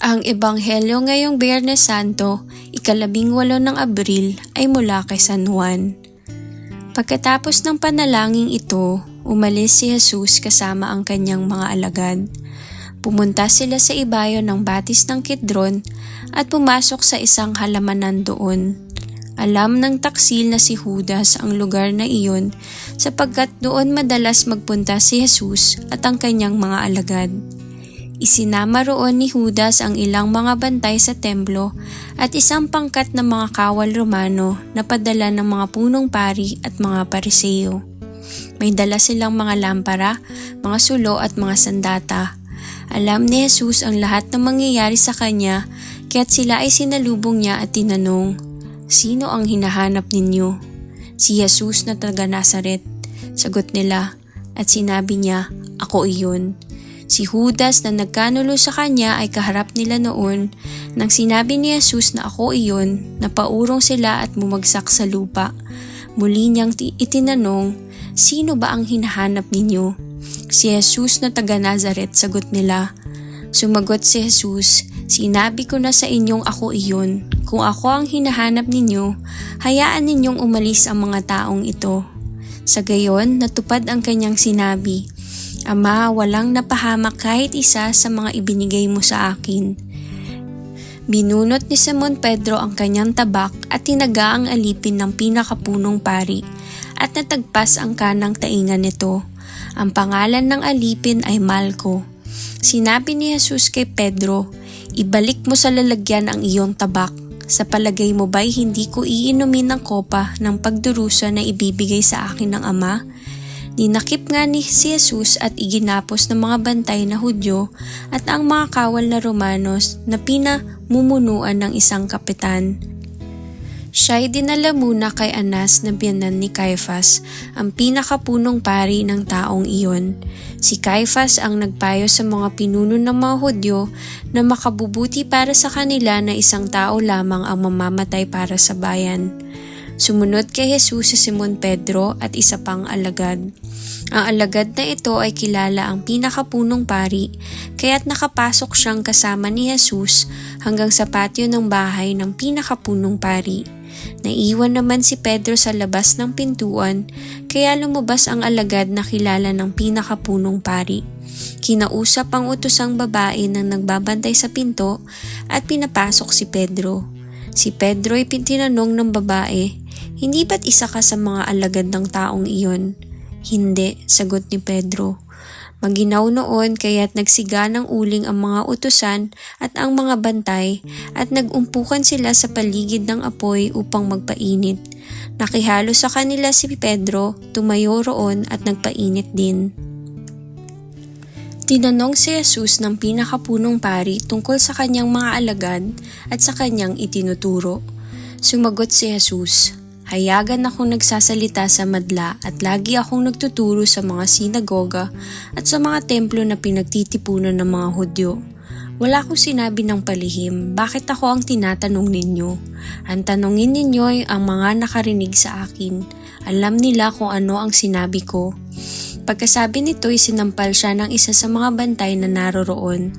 Ang ebanghelyo ngayong Biyernes Santo, ika-18 ng Abril ay mula kay San Juan. Pagkatapos ng panalangin ito, umalis si Jesus kasama ang kanyang mga alagad. Pumunta sila sa ibayo ng batis ng Kidron at pumasok sa isang halamanan doon. Alam ng taksil na si Judas ang lugar na iyon sapagkat doon madalas magpunta si Jesus at ang kanyang mga alagad. Isinama roon ni Judas ang ilang mga bantay sa templo at isang pangkat ng mga kawal Romano na padala ng mga punong pari at mga pariseo. May dala silang mga lampara, mga sulo at mga sandata. Alam ni Jesus ang lahat ng mangyayari sa kanya, kaya't sila ay sinalubong niya at tinanong, "Sino ang hinahanap ninyo?" "Si Jesus na taga Nazaret," sagot nila, at sinabi niya, "Ako iyon." Si Judas na nagkanulo sa kanya ay kaharap nila noon. Nang sinabi ni Jesus na ako iyon, napaurong sila at bumagsak sa lupa. Muli niyang itinanong, "Sino ba ang hinahanap ninyo?" "Si Jesus na taga Nazaret," sagot nila. Sumagot si Jesus, "Sinabi ko na sa inyong ako iyon. Kung ako ang hinahanap ninyo, hayaan ninyong umalis ang mga taong ito." Sa gayon, natupad ang kanyang sinabi, "Ama, walang napahamak kahit isa sa mga ibinigay mo sa akin." Binunot ni Simon Pedro ang kanyang tabak at tinaga ang alipin ng pinakapunong pari at natagpas ang kanang taingan nito. Ang pangalan ng alipin ay Malco. Sinabi ni Jesus kay Pedro, "Ibalik mo sa lalagyan ang iyong tabak. Sa palagay mo ba'y hindi ko iinumin ang kopa ng pagdurusa na ibibigay sa akin ng Ama?" Ninakip nga ni si Jesus at iginapos ng mga bantay na Hudyo at ang mga kawal na Romanos na pinamumunuan ng isang kapitan. Siya'y dinala muna kay Anas na biyanan ni Caifas, ang pinakapunong pari ng taong iyon. Si Caifas ang nagpayo sa mga pinuno ng mga Hudyo na makabubuti para sa kanila na isang tao lamang ang mamamatay para sa bayan. Sumunod kay Jesus si Simon Pedro at isa pang alagad. Ang alagad na ito ay kilala ang pinakapunong pari, kaya't nakapasok siyang kasama ni Jesus hanggang sa patio ng bahay ng pinakapunong pari. Naiwan naman si Pedro sa labas ng pintuan, kaya lumabas ang alagad na kilala ng pinakapunong pari. Kinausap ang utosang babae na nagbabantay sa pinto at pinapasok si Pedro. Si Pedro ay tinanong ng babae, "Hindi ba't isa ka sa mga alagad ng taong iyon?" "Hindi," sagot ni Pedro. Maginaw noon kaya't nagsiga ng uling ang mga utusan at ang mga bantay at nagumpukan sila sa paligid ng apoy upang magpainit. Nakihalo sa kanila si Pedro, tumayo roon at nagpainit din. Tinanong si Jesus ng pinakapunong pari tungkol sa kanyang mga alagad at sa kanyang itinuturo. Sumagot si Jesus, "Hayagan akong nagsasalita sa madla at lagi akong nagtuturo sa mga sinagoga at sa mga templo na pinagtitipunan ng mga Hudyo. Wala akong sinabi ng palihim, bakit ako ang tinatanong ninyo? Ang tanongin ninyo ay ang mga nakarinig sa akin. Alam nila kung ano ang sinabi ko." Pagkasabi nito'y sinampal siya ng isa sa mga bantay na naroroon.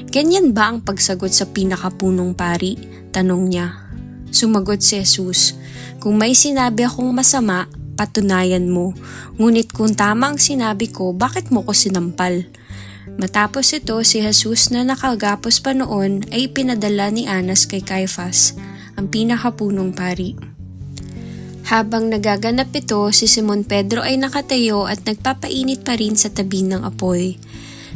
"Ganyan ba ang pagsagot sa pinakapunong pari?" tanong niya. Sumagot si Jesus, "Kung may sinabi akong masama, patunayan mo. Ngunit kung tama ang sinabi ko, bakit mo ko sinampal?" Matapos ito, si Jesus na nakagapos pa noon ay pinadala ni Anas kay Caifas, ang pinakapunong pari. Habang nagaganap ito, si Simon Pedro ay nakatayo at nagpapainit pa rin sa tabi ng apoy.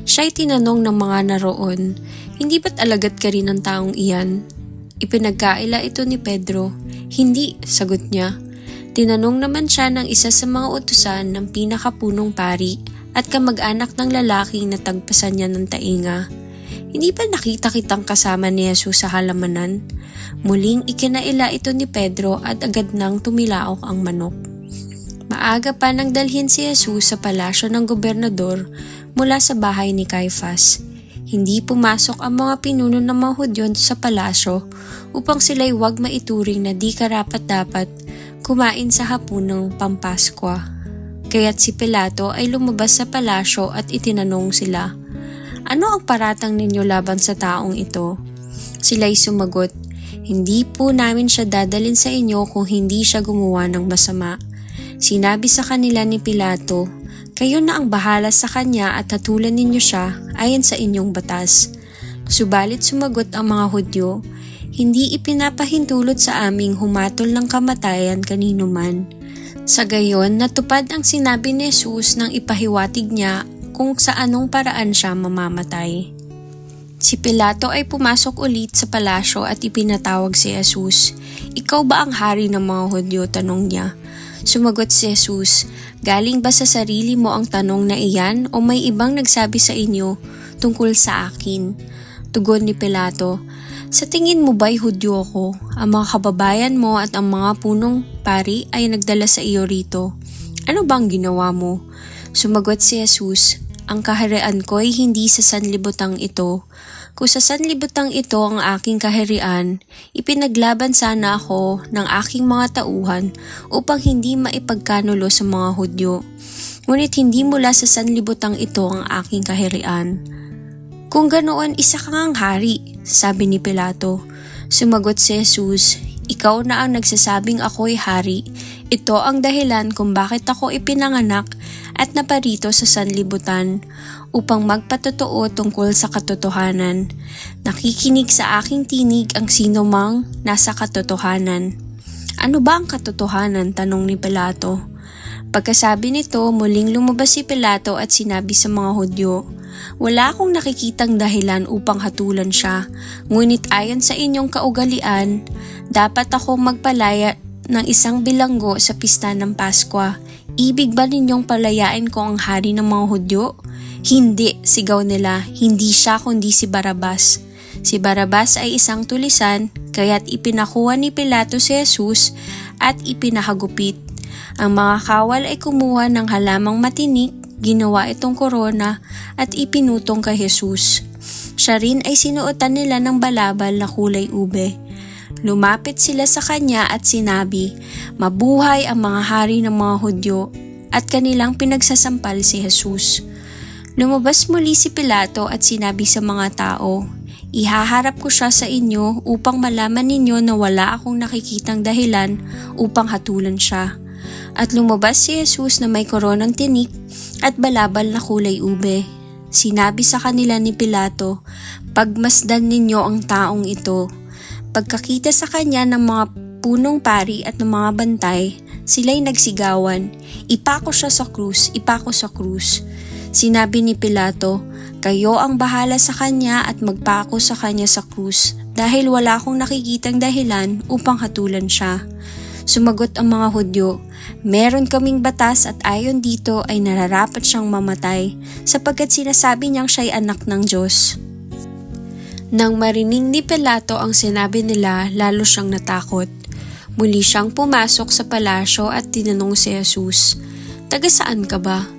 Siya'y tinanong ng mga naroon, "Hindi ba't alagad ka rin ng taong iyan?" Ipinagkaila ito ni Pedro. "Hindi," sagot niya. Tinanong naman siya ng isa sa mga utusan ng pinakapunong pari at kamag-anak ng lalaki na tagpasan niya ng tainga. "Hindi ba nakita kitang kasama ni Jesus sa halamanan?" Muling ikinaila ito ni Pedro at agad nang tumilaok ang manok. Maaga pa nang dalhin si Jesus sa palasyo ng gobernador mula sa bahay ni Caifas. Hindi pumasok ang mga pinuno ng mga Hudyo sa palasyo upang sila'y huwag maituring na di karapat-dapat kumain sa hapunang Pampaskwa. Kaya't si Pilato ay lumabas sa palasyo at itinanong sila, "Ano ang paratang ninyo laban sa taong ito?" Sila'y sumagot, "Hindi po namin siya dadalhin sa inyo kung hindi siya gumawa ng masama." Sinabi sa kanila ni Pilato, "Kayo na ang bahala sa kanya at hatulan ninyo siya ayon sa inyong batas." Subalit sumagot ang mga Hudyo, "Hindi ipinapahintulot sa aming humatol ng kamatayan kanino man." Sa gayon, natupad ang sinabi ni Jesus nang ipahiwatig niya kung sa anong paraan siya mamamatay. Si Pilato ay pumasok ulit sa palasyo at ipinatawag si Jesus. "Ikaw ba ang hari ng mga Hudyo?" tanong niya. Sumagot si Jesus, "Galing ba sa sarili mo ang tanong na iyan o may ibang nagsabi sa inyo tungkol sa akin?" Tugon ni Pilato, "Sa tingin mo ba'y Hudyo ako? Ang mga kababayan mo at ang mga punong pari ay nagdala sa iyo rito. Ano bang ginawa mo?" Sumagot si Jesus, "Ang kaharian ko ay hindi sa sanlibutang ito. Kung sa sanlibutang ito ang aking kaharian, ipinaglaban sana ako ng aking mga tauhan upang hindi maipagkanulo sa mga Hudyo. Ngunit hindi mula sa sanlibutang ito ang aking kaharian." "Kung ganoon, isa ka ngang hari," sabi ni Pilato. Sumagot si Jesus, "Ikaw na ang nagsasabing ako'y hari. Ito ang dahilan kung bakit ako ipinanganak at naparito sa sanlibutan, upang magpatotoo tungkol sa katotohanan. Nakikinig sa aking tinig ang sino mang nasa katotohanan." "Ano ba ang katotohanan?" tanong ni Pilato. Pagkasabi nito, muling lumabas si Pilato at sinabi sa mga Hudyo, "Wala akong nakikitang dahilan upang hatulan siya, ngunit ayon sa inyong kaugalian, dapat ako magpalaya ng isang bilanggo sa pista ng Paskwa. Ibig ba ninyong palayain ko ang hari ng mga Hudyo?" "Hindi," sigaw nila, "hindi siya kundi si Barabas." Si Barabas ay isang tulisan, kaya't ipinakuha ni Pilato si Jesus at ipinahagupit. Ang mga kawal ay kumuha ng halamang matinik, ginawa itong korona at ipinutong kay Jesus. Siya rin ay sinuotan nila ng balabal na kulay ube. Lumapit sila sa kanya at sinabi, "Mabuhay ang mga hari ng mga Hudyo," at kanilang pinagsasampal si Jesus. Lumabas muli si Pilato at sinabi sa mga tao, "Ihaharap ko siya sa inyo upang malaman ninyo na wala akong nakikitang dahilan upang hatulan siya." At lumabas si Jesus na may koronang tinik at balabal na kulay ube. Sinabi sa kanila ni Pilato, "Pagmasdan ninyo ang taong ito." Pagkakita sa kanya ng mga punong pari at ng mga bantay, sila'y nagsigawan, "Ipako siya sa krus, ipako sa krus." Sinabi ni Pilato, "Kayo ang bahala sa kanya at magpako sa kanya sa krus, dahil wala akong nakikitang dahilan upang hatulan siya." Sumagot ang mga Hudyo, "Meron kaming batas at ayon dito ay nararapat siyang mamatay, sapagkat sinasabi niyang siya'y anak ng Diyos." Nang marinig ni Pilato ang sinabi nila, lalo siyang natakot. Muli siyang pumasok sa palasyo at tinanong si Jesus, "Taga saan ka ba?"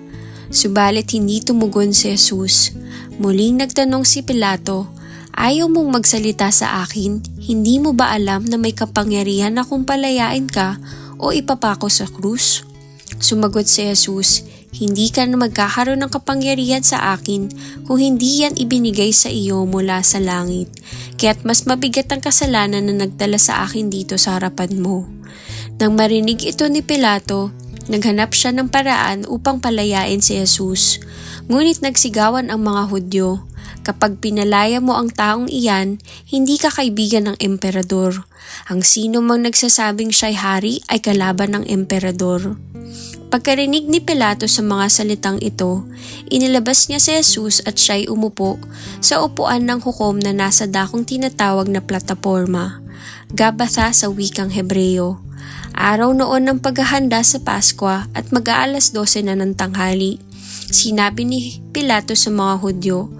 Subalit hindi tumugon si Jesus. Muling nagtanong si Pilato, "Ayaw mong magsalita sa akin? Hindi mo ba alam na may kapangyarihan akong palayain ka o ipapako sa krus?" Sumagot si Jesus, "Hindi ka na magkakaroon ng kapangyarihan sa akin kung hindi yan ibinigay sa iyo mula sa langit. Kaya't mas mabigat ang kasalanan na nagdala sa akin dito sa harapan mo." Nang marinig ito ni Pilato, naghanap siya ng paraan upang palayain si Jesus. Ngunit nagsigawan ang mga Hudyo, "Kapag pinalaya mo ang taong iyan, hindi ka kaibigan ng emperador. Ang sino mang nagsasabing siya'y hari ay kalaban ng emperador." Pagkarinig ni Pilato sa mga salitang ito, inilabas niya si Jesus at siya'y umupo sa upuan ng hukom na nasa dakong tinatawag na plataporma, Gabatha sa wikang Hebreo. Araw noon ng paghahanda sa Paskwa at mag-aalas 12 na ng tanghali. Sinabi ni Pilato sa mga Hudyo,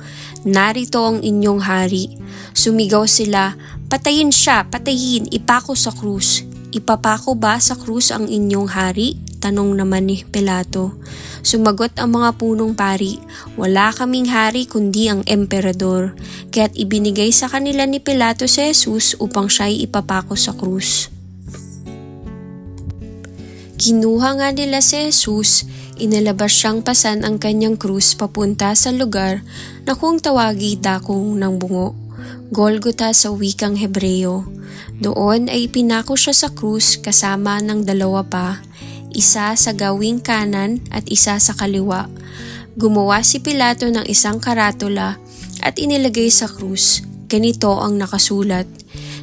"Narito ang inyong hari." Sumigaw sila, "Patayin siya, patayin, ipako sa krus." "Ipapako ba sa krus ang inyong hari?" tanong naman ni Pilato. Sumagot ang mga punong pari, "Wala kaming hari kundi ang emperador." Kaya't ibinigay sa kanila ni Pilato si Jesus upang siya'y ipapako sa krus. Kinuha nga nila si Jesus, inilabas siyang pasan ang kanyang krus papunta sa lugar na kung tawagi dakong ng bungo. Golgotha sa wikang Hebreo. Doon ay ipinako siya sa krus kasama ng dalawa pa, isa sa gawing kanan at isa sa kaliwa. Gumawa si Pilato ng isang karatula at inilagay sa krus. Ganito ang nakasulat,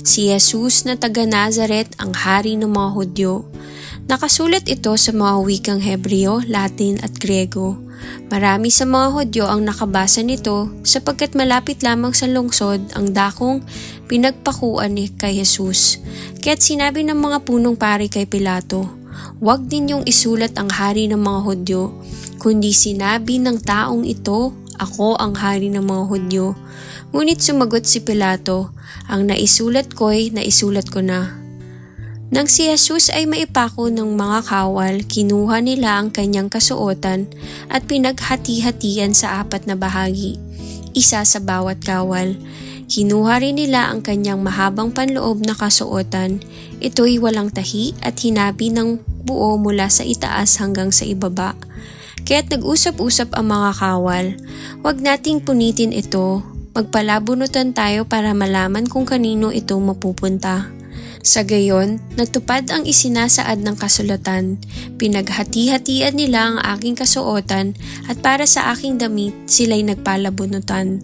"Si Jesus na taga Nazaret ang hari ng mga Hudyo." Nakasulat ito sa mga wikang Hebreo, Latin at Grego. Marami sa mga Hudyo ang nakabasa nito sapagkat malapit lamang sa lungsod ang dakong pinagpakuan ni kay Jesus. Kaya't sinabi ng mga punong pari kay Pilato, "Huwag ninyong isulat ang hari ng mga Hudyo, kundi sinabi ng taong ito, ako ang hari ng mga Hudyo." Ngunit sumagot si Pilato, "Ang naisulat ko'y naisulat ko na." Nang si Jesus ay maipako ng mga kawal, kinuha nila ang kanyang kasuotan at pinaghati-hatian sa 4 na bahagi, isa sa bawat kawal. Kinuha rin nila ang kanyang mahabang panloob na kasuotan. Ito'y walang tahi at hinabi ng buo mula sa itaas hanggang sa ibaba. Kaya't nag-usap-usap ang mga kawal, "Huwag nating punitin ito. Magpalabunutan tayo para malaman kung kanino ito mapupunta." Sa gayon, natupad ang isinasaad ng kasulatan. Pinaghati-hatian nila ang aking kasuotan at para sa aking damit sila'y nagpalabunutan.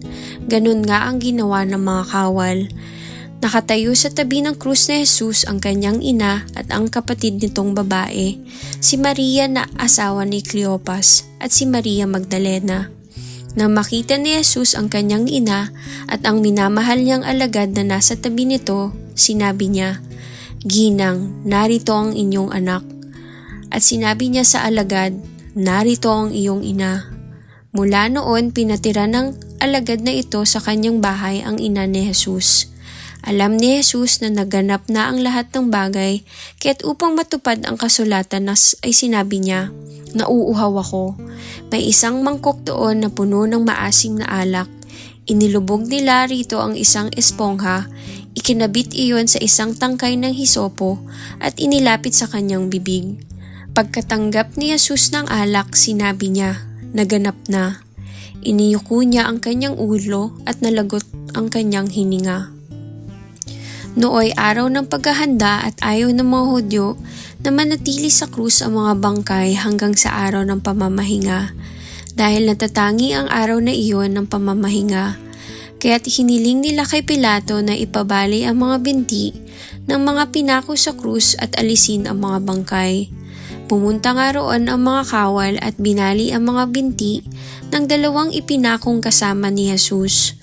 Ganun nga ang ginawa ng mga kawal. Nakatayo sa tabi ng krus na Jesus ang kanyang ina at ang kapatid nitong babae, si Maria na asawa ni Cleopas at si Maria Magdalena. Nang makita ni Jesus ang kanyang ina at ang minamahal niyang alagad na nasa tabi nito, sinabi niya, "Ginang, narito ang inyong anak." At sinabi niya sa alagad, "Narito ang iyong ina." Mula noon, pinatira ng alagad na ito sa kanyang bahay ang ina ni Jesus. Alam ni Jesus na naganap na ang lahat ng bagay, kaya't upang matupad ang kasulatan ay sinabi niya, "Nauuhaw ako." May isang mangkok doon na puno ng maasim na alak. Inilubog nila rito ang isang espongha, ikinabit iyon sa isang tangkay ng hisopo at inilapit sa kanyang bibig. Pagkatanggap ni Jesus ng alak, sinabi niya, "Naganap na." Iniyuko niya ang kanyang ulo at nalagot ang kanyang hininga. Nooy araw ng paghahanda at ayaw ng mga Hudyo na manatili sa krus ang mga bangkay hanggang sa araw ng pamamahinga. Dahil natatangi ang araw na iyon ng pamamahinga, kaya't hiniling nila kay Pilato na ipabali ang mga binti ng mga pinako sa krus at alisin ang mga bangkay. Pumunta nga roon ang mga kawal at binali ang mga binti ng 2 ipinakong kasama ni Jesus.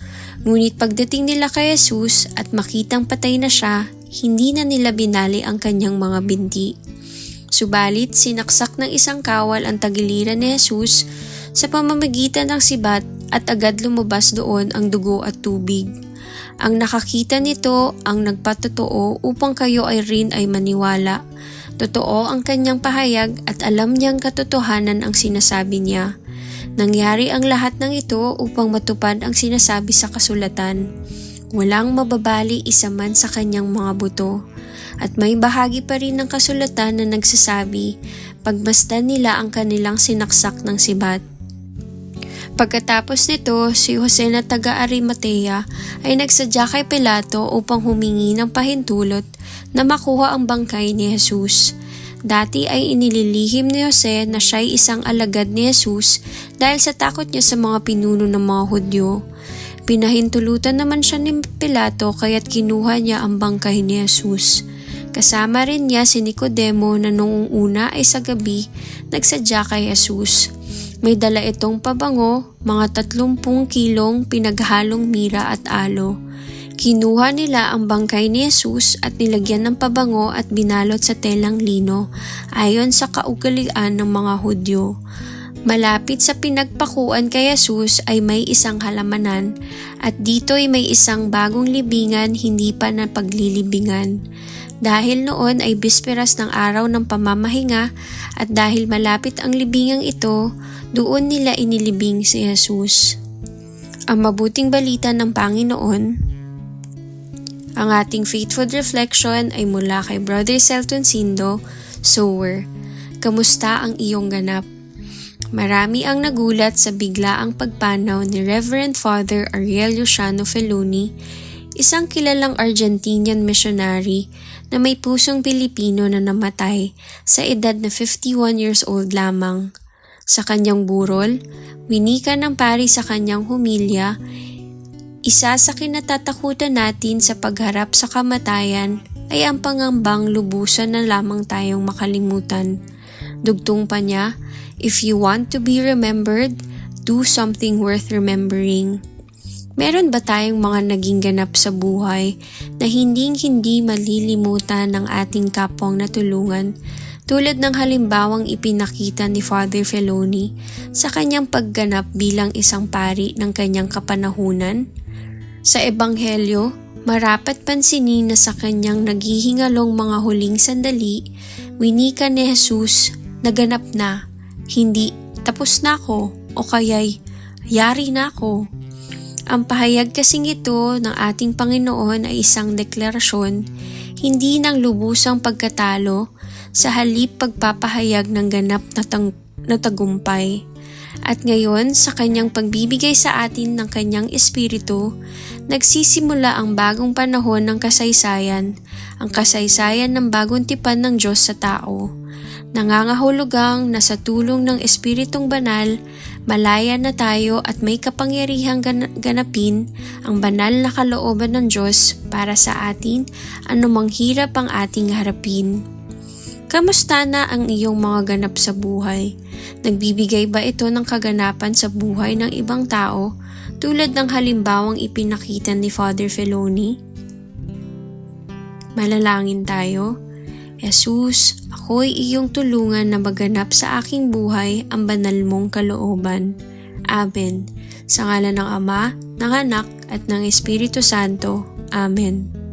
Ngunit pagdating nila kay Jesus at makitang patay na siya, hindi na nila binali ang kanyang mga binti. Subalit sinaksak ng isang kawal ang tagiliran ni Jesus sa pamamagitan ng sibat at agad lumabas doon ang dugo at tubig. Ang nakakita nito ang nagpatotoo upang kayo ay rin ay maniwala. Totoo ang kanyang pahayag at alam niyang katotohanan ang sinasabi niya. Nangyari ang lahat ng ito upang matupad ang sinasabi sa kasulatan. Walang mababali isa man sa kanyang mga buto. At may bahagi pa rin ng kasulatan na nagsasabi, pagmasdan nila ang kanilang sinaksak ng sibat. Pagkatapos nito, si Jose na taga Arimatea ay nagsadya kay Pilato upang humingi ng pahintulot na makuha ang bangkay ni Jesus. Dati ay inililihim ni Jose na siya'y isang alagad ni Jesus dahil sa takot niya sa mga pinuno ng mga Hudyo. Pinahintulutan naman siya ni Pilato kaya't kinuha niya ang bangkay ni Jesus. Kasama rin niya si Nicodemo na noong una ay sa gabi nagsadya kay Jesus. May dala itong pabango, mga 30 kilong pinaghalong mira at alo. Kinuha nila ang bangkay ni Jesus at nilagyan ng pabango at binalot sa telang lino ayon sa kaugalian ng mga Hudyo. Malapit sa pinagpakuan kay Jesus ay may isang halamanan at dito'y may isang bagong libingan hindi pa na paglilibingan. Dahil noon ay bisperas ng araw ng pamamahinga at dahil malapit ang libingang ito, doon nila inilibing si Jesus. Ang mabuting balita ng Panginoon. Ang ating faithful reflection ay mula kay Brother Celton Sindo, Sower. Kamusta ang iyong ganap? Marami ang nagulat sa biglaang pagpanaw ni Reverend Father Ariel Luciano Feloni, isang kilalang Argentinian missionary na may pusong Pilipino na namatay sa edad na 51 years old lamang. Sa kanyang burol, winika ng pari sa kanyang humilya, isa sa kinatatakutan natin sa pagharap sa kamatayan ay ang pangambang lubusan na lamang tayong makalimutan. Dugtong pa niya, "If you want to be remembered, do something worth remembering." Meron ba tayong mga naging ganap sa buhay na hinding-hindi malilimutan ng ating kapwang natulungan, tulad ng halimbawang ipinakita ni Father Feloni sa kanyang pagganap bilang isang pari ng kanyang kapanahunan? Sa Ebanghelyo, marapat pansinin na sa kanyang naghihingalong mga huling sandali, winika ni Jesus, "Naganap na, hindi tapos na ako o kaya'y yari na ako." Ang pahayag kasing ito ng ating Panginoon ay isang deklarasyon, hindi ng lubusang pagkatalo, sa halip pagpapahayag ng ganap na tagumpay. At ngayon, sa kanyang pagbibigay sa atin ng kanyang espiritu, nagsisimula ang bagong panahon ng kasaysayan, ang kasaysayan ng bagong tipan ng Diyos sa tao. Nangangahulugang na sa tulong ng Espiritong Banal, malaya na tayo at may kapangyarihang ganapin ang banal na kalooban ng Diyos para sa atin anumang hirap ang ating harapin. Kamusta na ang iyong mga ganap sa buhay? Nagbibigay ba ito ng kaganapan sa buhay ng ibang tao tulad ng halimbawang ipinakita ni Father Feloni? Manalangin tayo. Jesus, ako'y iyong tulungan na maganap sa aking buhay ang banal mong kalooban. Amen. Sa ngalan ng Ama, ng Anak, at ng Espiritu Santo. Amen.